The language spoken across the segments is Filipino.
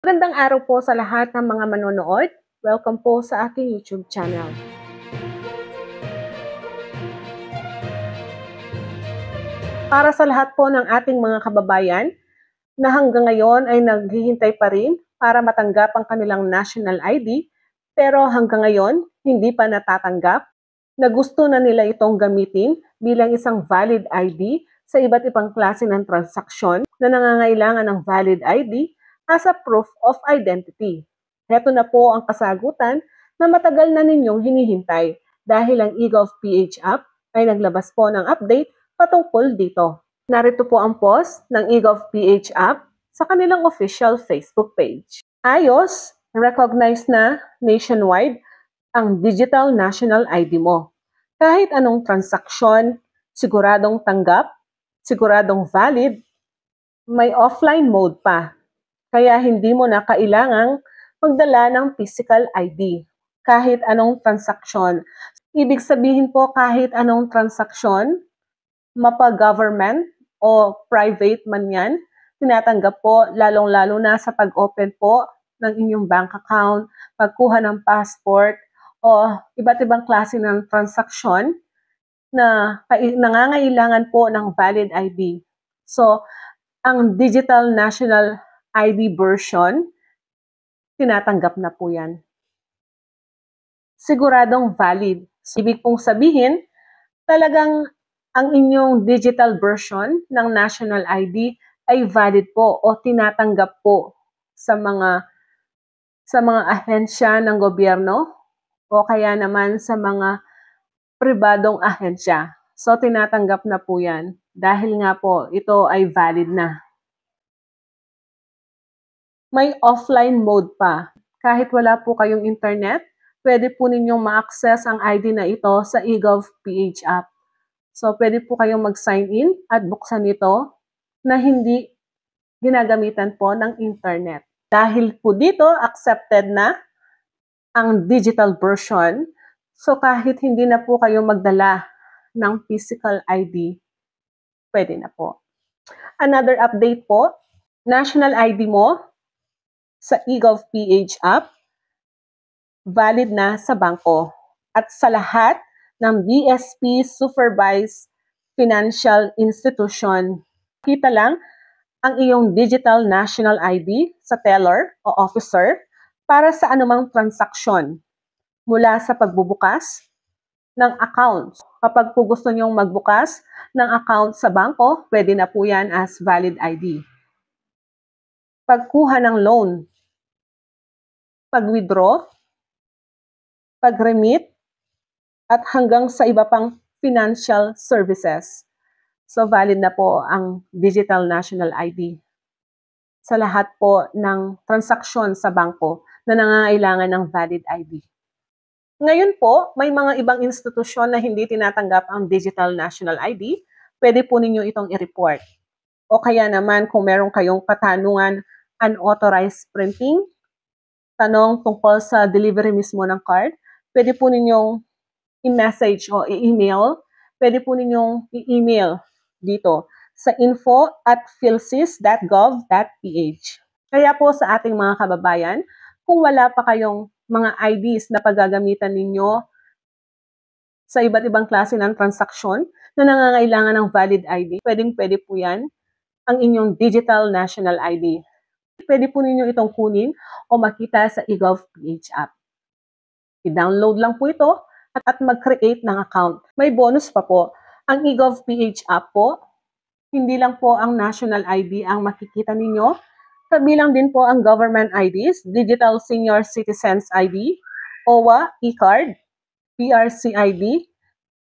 Magandang araw po sa lahat ng mga manonood. Welcome po sa aking YouTube channel. Para sa lahat po ng ating mga kababayan na hanggang ngayon ay naghihintay pa rin para matanggap ang kanilang national ID, pero hanggang ngayon hindi pa natatanggap, na gusto na nila itong gamitin bilang isang valid ID sa iba't ibang klase ng transaksyon na nangangailangan ng valid ID as a proof of identity. Heto na po ang kasagutan na matagal na ninyong hinihintay dahil ang eGov.ph app ay naglabas po ng update patungkol dito. Narito po ang post ng eGov.ph app sa kanilang official Facebook page. Ayos, recognize na nationwide ang digital national ID mo. Kahit anong transaksyon, siguradong tanggap, siguradong valid, may offline mode pa. Kaya hindi mo na kailangang magdala ng physical ID. Kahit anong transaksyon. Ibig sabihin po kahit anong transaksyon, mapa-government o private man yan, tinatanggap po lalong-lalo na sa pag-open po ng inyong bank account, pagkuha ng passport, o iba't ibang klase ng transaksyon na nangangailangan po ng valid ID. So, ang digital national ID version, tinatanggap na po yan. Siguradong valid. So, ibig pong sabihin, talagang ang inyong digital version ng national ID ay valid po o tinatanggap po sa mga ahensya ng gobyerno o kaya naman sa mga pribadong ahensya. So, tinatanggap na po yan dahil nga po ito ay valid na. May offline mode pa. Kahit wala po kayong internet, pwede po ninyong ma-access ang ID na ito sa eGov.ph app. So, pwede po kayong mag-sign in at buksan ito na hindi ginagamitan po ng internet. Dahil po dito, accepted na ang digital version. So, kahit hindi na po kayo magdala ng physical ID, pwede na po. Another update po, national ID mo sa eGov.ph app, valid na sa bangko at sa lahat ng BSP supervised financial institution. Kita lang ang iyong digital national ID sa teller o officer para sa anumang transaksyon mula sa pagbubukas ng account. Kapag po gusto nyong magbukas ng account sa bangko, pwede na po yan as valid ID. Pagkuha ng loan, pag-withdraw, pag-remit, at hanggang sa iba pang financial services. So, valid na po ang digital national ID sa lahat po ng transaksyon sa bangko na nangangailangan ng valid ID. Ngayon po, may mga ibang institusyon na hindi tinatanggap ang digital national ID, pwede po ninyo itong i-report. O kaya naman kung meron kayong katanungan, unauthorized printing, tanong tungkol sa delivery mismo ng card, pwede po ninyong i-message o i-email, pwede po ninyong i-email dito sa info@philsys.gov.ph. Kaya po sa ating mga kababayan, kung wala pa kayong mga IDs na paggagamitan ninyo sa iba't ibang klase ng transaksyon na nangangailangan ng valid ID, pwedeng-pwede po yan ang inyong digital national ID. Pwede po ninyo itong kunin o makita sa eGov.ph app. I-download lang po ito at mag-create ng account. May bonus pa po. Ang eGov.ph app po, hindi lang po ang national ID ang makikita ninyo, kabilang din po ang government IDs, Digital Senior Citizens ID, OWA, e-card, PRC ID,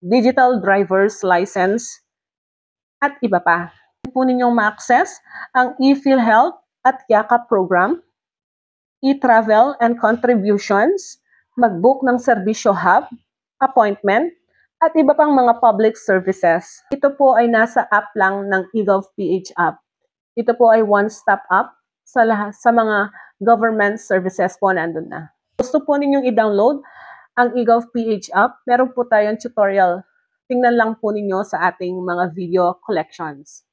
Digital Driver's License, at iba pa. Po ninyong ma-access ang ePhilHealth at Yakap program, e-travel and contributions, mag-book ng serbisyo hub, appointment, at iba pang mga public services. Ito po ay nasa app lang ng eGov.ph app. Ito po ay one-stop app sa mga government services po nandun na. Gusto po ninyong i-download ang eGov.ph app, meron po tayong tutorial. Tingnan lang po ninyo sa ating mga video collections.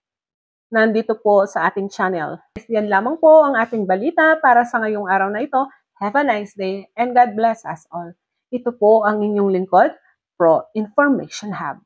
nandito po sa ating channel. Yan lamang po ang ating balita para sa ngayong araw na ito. Have a nice day and God bless us all. Ito po ang inyong lingkod, Pro Information Hub.